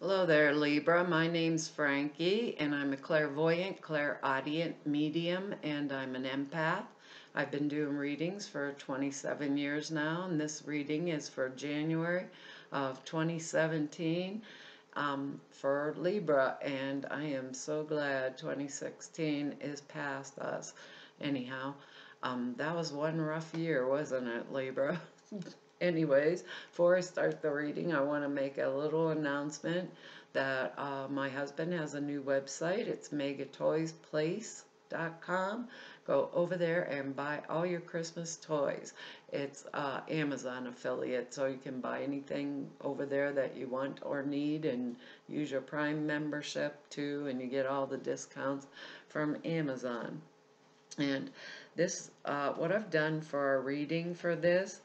Hello there, Libra. My name's Frankie, and I'm a clairvoyant, clairaudient medium, and I'm an empath. I've been doing readings for 27 years now, and this reading is for January of 2017 for Libra, and I am so glad 2016 is past us. Anyhow, that was one rough year, wasn't it, Libra? Anyways, before I start the reading, I want to make a little announcement that my husband has a new website. It's megatoysplace.com. Go over there and buy all your Christmas toys. It's Amazon affiliate, so you can buy anything over there that you want or need, and use your Prime membership too, and you get all the discounts from Amazon. And this, what I've done for our reading for this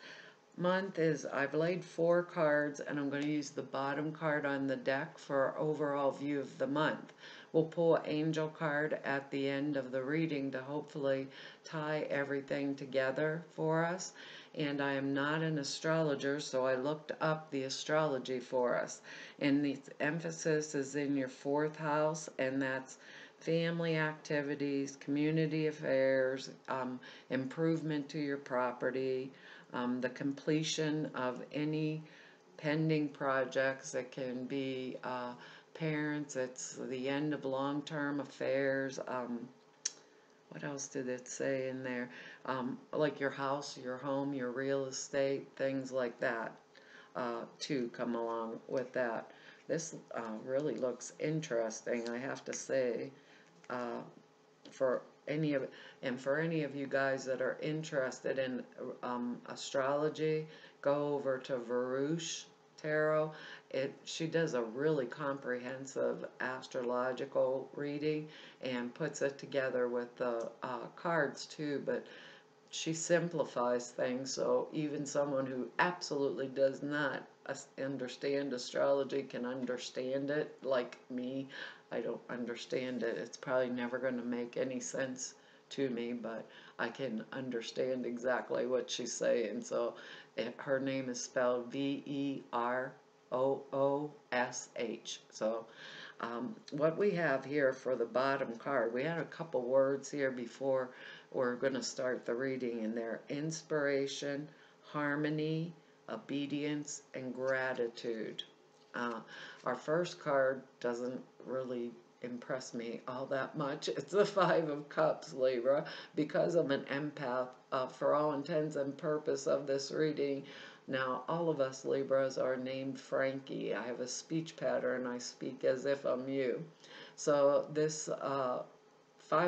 month is I've laid 4 cards, and I'm going to use the bottom card on the deck for our overall view of the month. We'll pull an angel card at the end of the reading to hopefully tie everything together for us. And I am not an astrologer, so I looked up the astrology for us. And the emphasis is in your 4th house, and that's family activities, community affairs, improvement to your property, the completion of any pending projects. It can be parents, it's the end of long-term affairs. What else did it say in there? Like your house, your home, your real estate, things like that too come along with that. This really looks interesting, I have to say. Uh, for any of for any of you guys that are interested in astrology, go over to Varush Tarot. She does a really comprehensive astrological reading and puts it together with the cards too, but she simplifies things, so even someone who absolutely does not understand astrology can understand it. Like me, I don't understand it. It's probably never going to make any sense to me, but I can understand exactly what she's saying. So her name is spelled Veroosh. So what we have here for the bottom card, we had a couple words here before we're going to start the reading, and they're inspiration, harmony, obedience, and gratitude. Uh, our first card doesn't really impress me all that much. It's the 5 of Cups, Libra. Because I'm an empath, for all intents and purpose of this reading, now all of us Libras are named Frankie. I have a speech pattern. I speak as if I'm you. So this 5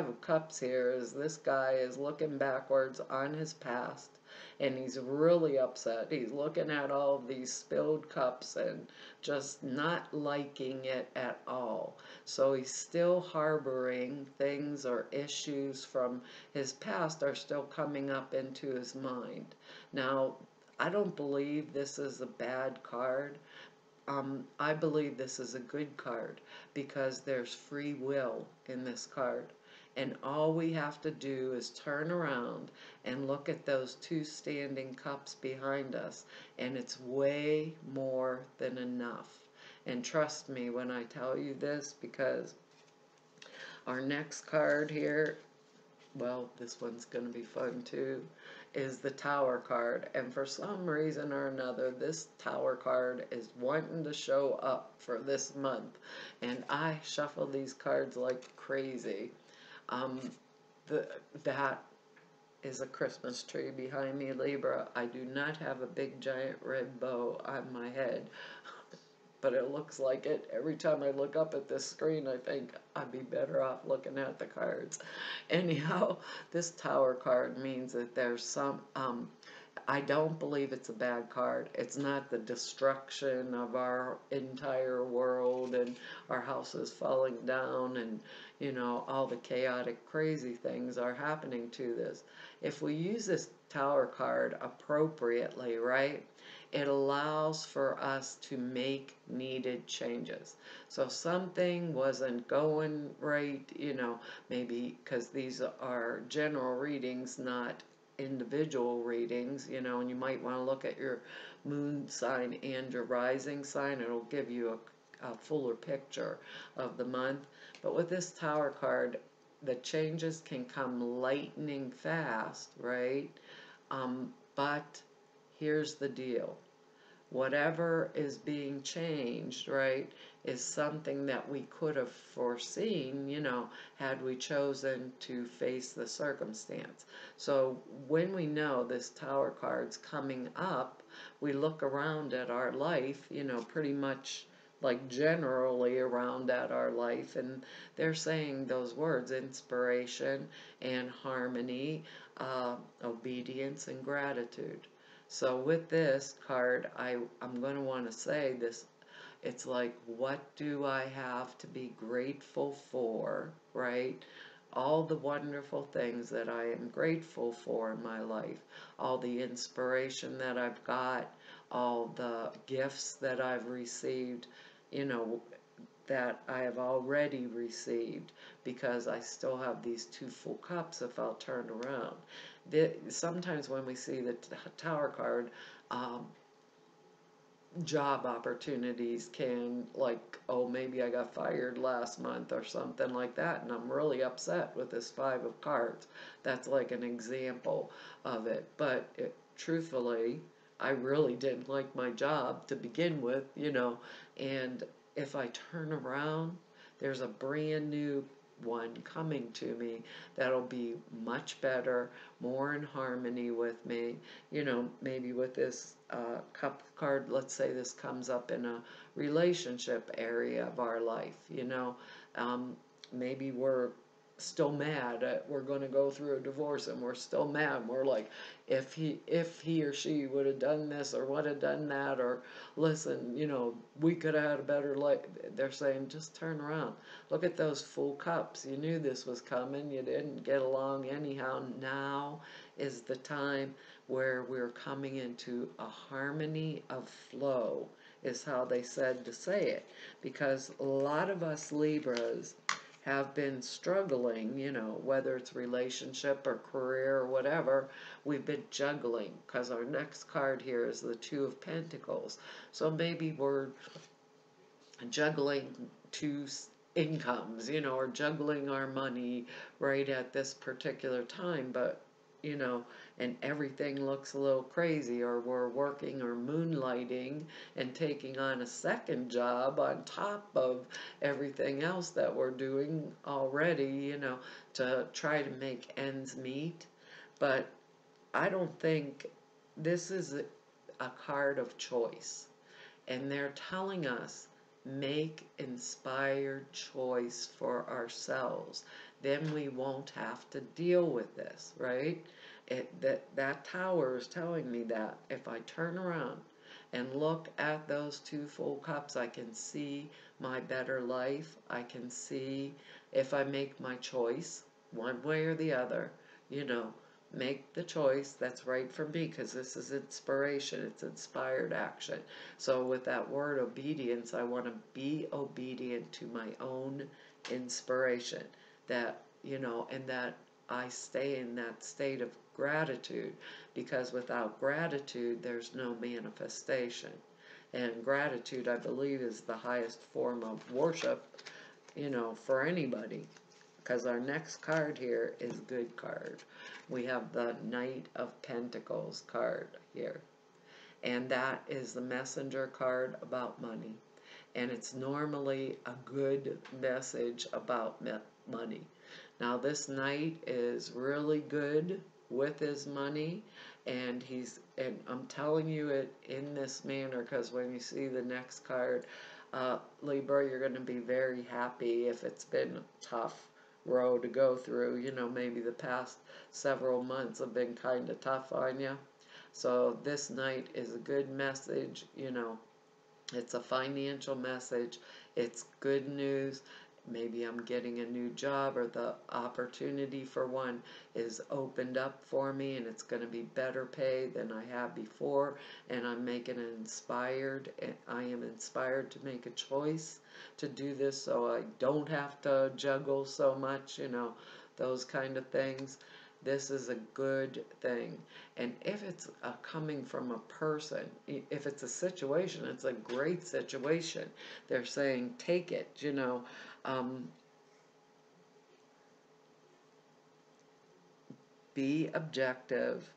of Cups here is this guy is looking backwards on his past, and he's really upset. He's looking at all of these spilled cups and just not liking it at all. So he's still harboring things, or issues from his past are still coming up into his mind. Now, I don't believe this is a bad card. I believe this is a good card because there's free will in this card. And all we have to do is turn around and look at those 2 standing cups behind us, and it's way more than enough. And trust me when I tell you this, because our next card here, well, this one's going to be fun too, is the Tower card. And for some reason or another, this Tower card is wanting to show up for this month. And I shuffle these cards like crazy. Um, that is a Christmas tree behind me, Libra. I do not have a big giant red bow on my head, but it looks like it. Every time I look up at this screen, I think I'd be better off looking at the cards. Anyhow, this Tower card means that there's some, I don't believe it's a bad card. It's not the destruction of our entire world and our houses falling down and, all the chaotic, crazy things are happening to this. If we use this Tower card appropriately, right, it allows for us to make needed changes. So something wasn't going right, maybe because these are general readings, not individual readings, and you might want to look at your moon sign and your rising sign. It'll give you a fuller picture of the month. But with this Tower card, the changes can come lightning fast, right? But here's the deal. Whatever is being changed, right, is something that we could have foreseen, had we chosen to face the circumstance. So when we know this Tower card's coming up, we look around at our life, pretty much like generally around at our life, and they're saying those words: inspiration and harmony, obedience and gratitude. So with this card, I'm going to want to say this. It's like, what do I have to be grateful for, right? All the wonderful things that I am grateful for in my life, all the inspiration that I've got, all the gifts that I've received, you know, that I have already received, because I still have these two full cups if I'll turn around. Sometimes when we see the Tower card, um, job opportunities can, like, oh, maybe I got fired last month or something like that, and I'm really upset with this Five of Cards. That's like an example of it. But truthfully, I really didn't like my job to begin with, and if I turn around, there's a brand new one coming to me that'll be much better, more in harmony with me. Maybe with this cup card, let's say this comes up in a relationship area of our life. Maybe we're still mad at, we're going to go through a divorce, and we're still mad, and we're like, if he or she would have done this or would have done that, or listen, we could have had a better life. They're saying, just turn around, look at those full cups. You knew this was coming, you didn't get along anyhow. Now is the time where we're coming into a harmony of flow, is how they said to say it, because a lot of us Libras have been struggling, whether it's relationship or career or whatever, we've been juggling, because our next card here is the Two of Pentacles. So maybe we're juggling two incomes, or juggling our money right at this particular time, but and everything looks a little crazy, or we're working or moonlighting and taking on a second job on top of everything else that we're doing already, to try to make ends meet. But I don't think this is a card of choice, and they're telling us, make inspired choice for ourselves. Then we won't have to deal with this, right? That tower is telling me that if I turn around and look at those two full cups, I can see my better life. I can see, if I make my choice one way or the other, make the choice that's right for me, because this is inspiration, it's inspired action. So with that word obedience, I want to be obedient to my own inspiration, that and that I stay in that state of gratitude, because without gratitude there's no manifestation. And gratitude, I believe, is the highest form of worship, for anybody. Because our next card here is good card. We have the Knight of Pentacles card here. And that is the messenger card about money. And it's normally a good message about money. Now this knight is really good with his money, and I'm telling you it in this manner, because when you see the next card, Libra, you're going to be very happy if it's been a tough road to go through. Maybe the past several months have been kind of tough on you. So this knight is a good message, it's a financial message, it's good news. Maybe I'm getting a new job, or the opportunity for one is opened up for me, and it's going to be better pay than I have before, and I'm making it inspired, and I am inspired to make a choice to do this, so I don't have to juggle so much, those kind of things. This is a good thing. And if it's coming from a person, if it's a situation, it's a great situation. They're saying, take it, you know. Be objective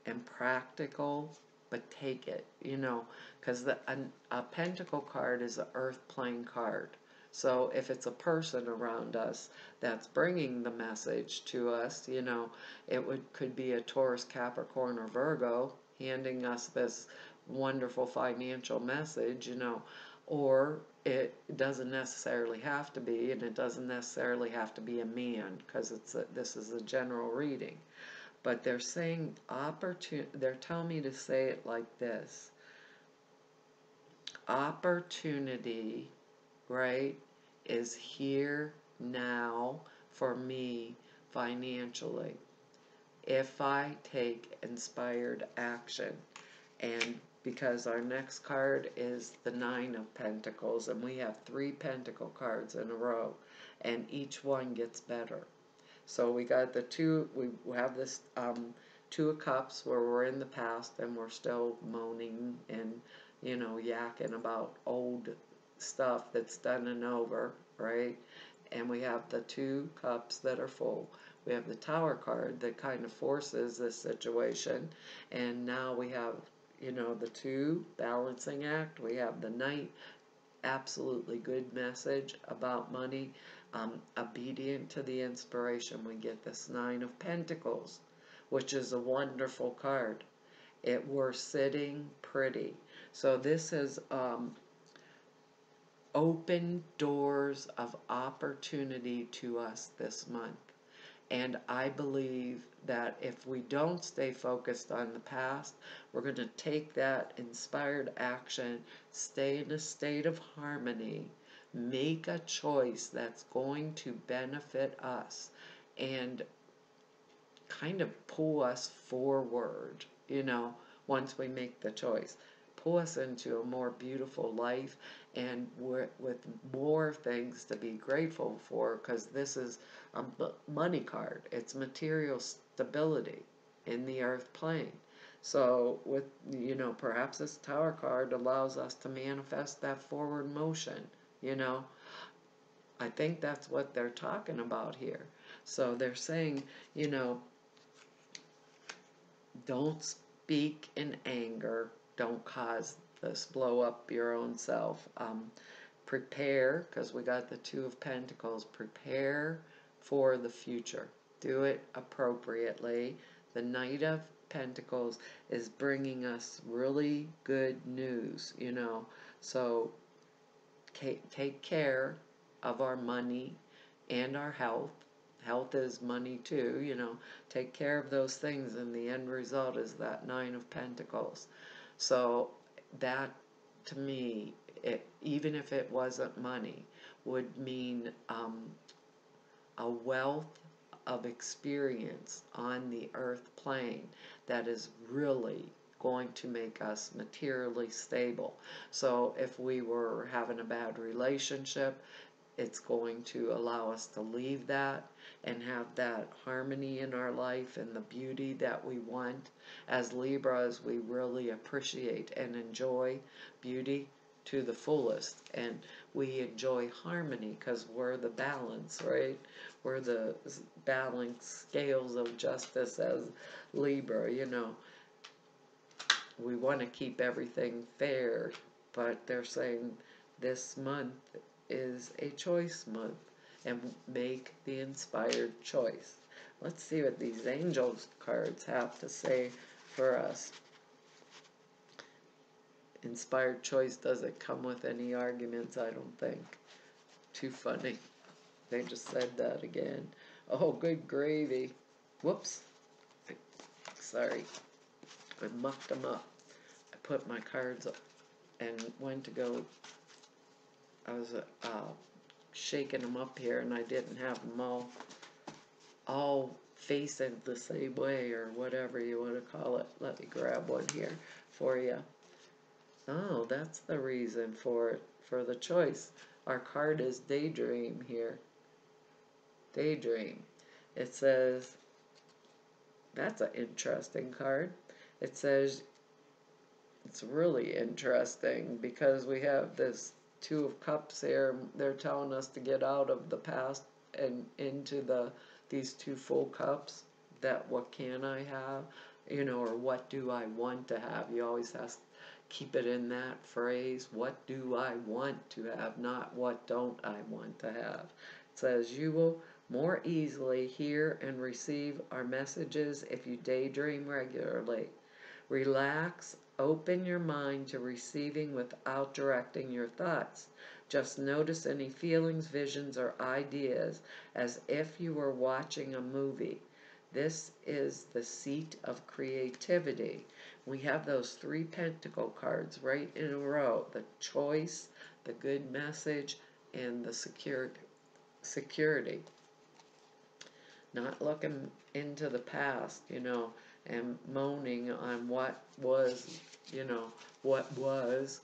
and practical, but take it, you know, because a pentacle card is an earth plane card. So if it's a person around us that's bringing the message to us, you know, could be a Taurus, Capricorn, or Virgo handing us this wonderful financial message, you know, or it doesn't necessarily have to be, and it doesn't necessarily have to be a man, because this is a general reading. But they're saying they're telling me to say it like this. Opportunity, right, is here now for me financially if I take inspired action. And because our next card is the Nine of Pentacles, and we have 3 Pentacle cards in a row, and each one gets better. So we got we have this 2 of Cups where we're in the past and we're still moaning and, you know, yakking about old stuff that's done and over, right? And we have the 2 Cups that are full. We have the Tower card that kind of forces this situation. And now we have, you know, the 2 balancing act. We have the Knight, absolutely good message about money. Obedient to the inspiration, we get this 9 of Pentacles, which is a wonderful card. We're sitting pretty. So this is open doors of opportunity to us this month. And I believe that if we don't stay focused on the past, we're going to take that inspired action, stay in a state of harmony, make a choice that's going to benefit us, and kind of pull us forward, you know, once we make the choice. Pull us into a more beautiful life and with more things to be grateful for, because this is a money card. It's material stability in the earth plane. So with, you know, perhaps this Tower card allows us to manifest that forward motion, you know. I think that's what they're talking about here. So they're saying, you know, don't speak in anger. Don't cause this, blow up your own self. Prepare, because we got the 2 of Pentacles. Prepare for the future. Do it appropriately. The Knight of Pentacles is bringing us really good news, you know. So take care of our money and our health. Health is money too, you know. Take care of those things, and the end result is that 9 of Pentacles. So that, to me, even if it wasn't money, would mean a wealth of experience on the earth plane that is really going to make us materially stable. So if we were having a bad relationship, it's going to allow us to leave that and have that harmony in our life and the beauty that we want. As Libras, we really appreciate and enjoy beauty to the fullest, and we enjoy harmony because we're the balance, right? We're the balance scales of justice as Libra, you know. We want to keep everything fair, but they're saying this month is a choice month, and make the inspired choice. Let's see what these angels cards have to say for us. Inspired choice doesn't come with any arguments, I don't think. Too funny. They just said that again. Oh, good gravy. Whoops. Sorry. I mucked them up. I put my cards up and went to go. I was shaking them up here, and I didn't have them all facing the same way, or whatever you want to call it. Let me grab one here for you. Oh, that's the reason for it, for the choice. Our card is Daydream here. Daydream. It says, That's an interesting card. It says, it's really interesting because we have this Two of Cups here. They're telling us to get out of the past and into these two full cups. That what can I have? Or what do I want to have? You always have to keep it in that phrase. What do I want to have? Not what don't I want to have. It says you will more easily hear and receive our messages if you daydream regularly. Relax, open your mind to receiving without directing your thoughts. Just notice any feelings, visions, or ideas as if you were watching a movie. This is the seat of creativity. We have those three pentacle cards right in a row: the choice, the good message, and the security. Not looking into the past, and moaning on you know, what was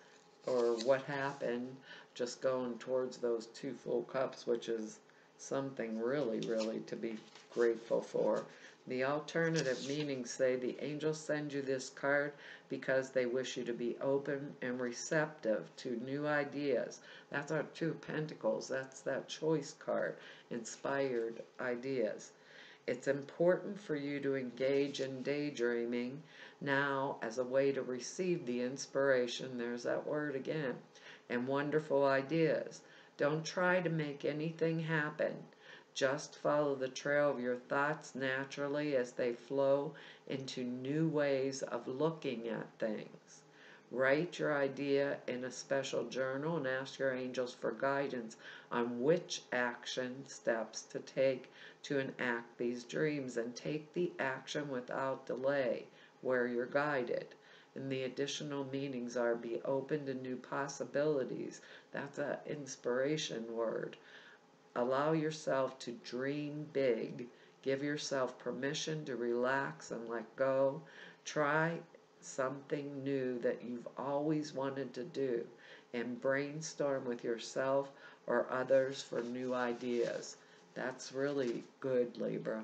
or what happened, just going towards those two full cups, which is something really, really to be grateful for. The alternative meanings say the angels send you this card because they wish you to be open and receptive to new ideas. That's our Two of Pentacles. That's that choice card, inspired ideas. It's important for you to engage in daydreaming now as a way to receive the inspiration, there's that word again, and wonderful ideas. Don't try to make anything happen. Just follow the trail of your thoughts naturally as they flow into new ways of looking at things. Write your idea in a special journal and ask your angels for guidance on which action steps to take to enact these dreams, and take the action without delay where you're guided. And the additional meanings are be open to new possibilities. That's an inspiration word. Allow yourself to dream big. Give yourself permission to relax and let go. Try something new that you've always wanted to do, and brainstorm with yourself or others for new ideas. That's really good, Libra.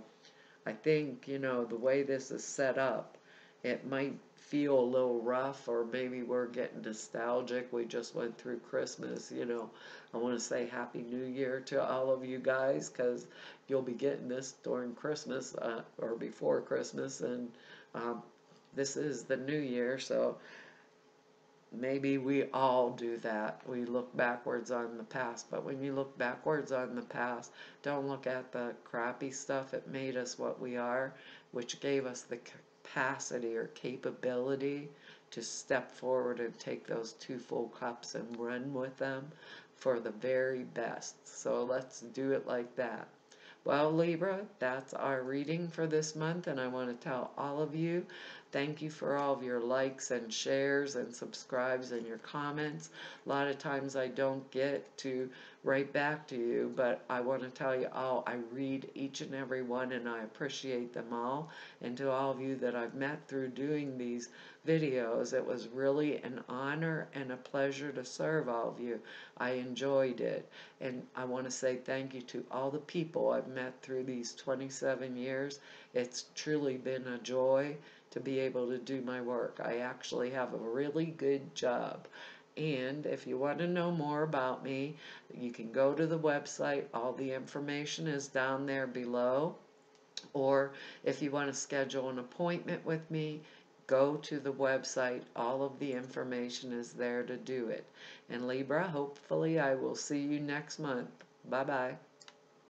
I think, the way this is set up, it might feel a little rough, or maybe we're getting nostalgic. We just went through Christmas, I want to say Happy New Year to all of you guys, because you'll be getting this during Christmas, or before Christmas, and this is the new year, so maybe we all do that. We look backwards on the past, but when you look backwards on the past, don't look at the crappy stuff that made us what we are, which gave us the capacity or capability to step forward and take those two full cups and run with them for the very best. So let's do it like that. Well, Libra, that's our reading for this month, and I want to tell all of you, thank you for all of your likes and shares and subscribes and your comments. A lot of times I don't get to write back to you, but I want to tell you all, I read each and every one, and I appreciate them all. And to all of you that I've met through doing these videos, it was really an honor and a pleasure to serve all of you. I enjoyed it, and I want to say thank you to all the people I've met through these 27 years. It's truly been a joy to be able to do my work. I actually have a really good job. And if you want to know more about me, you can go to the website. All the information is down there below. Or if you want to schedule an appointment with me, go to the website. All of the information is there to do it. And Libra, hopefully I will see you next month. Bye-bye.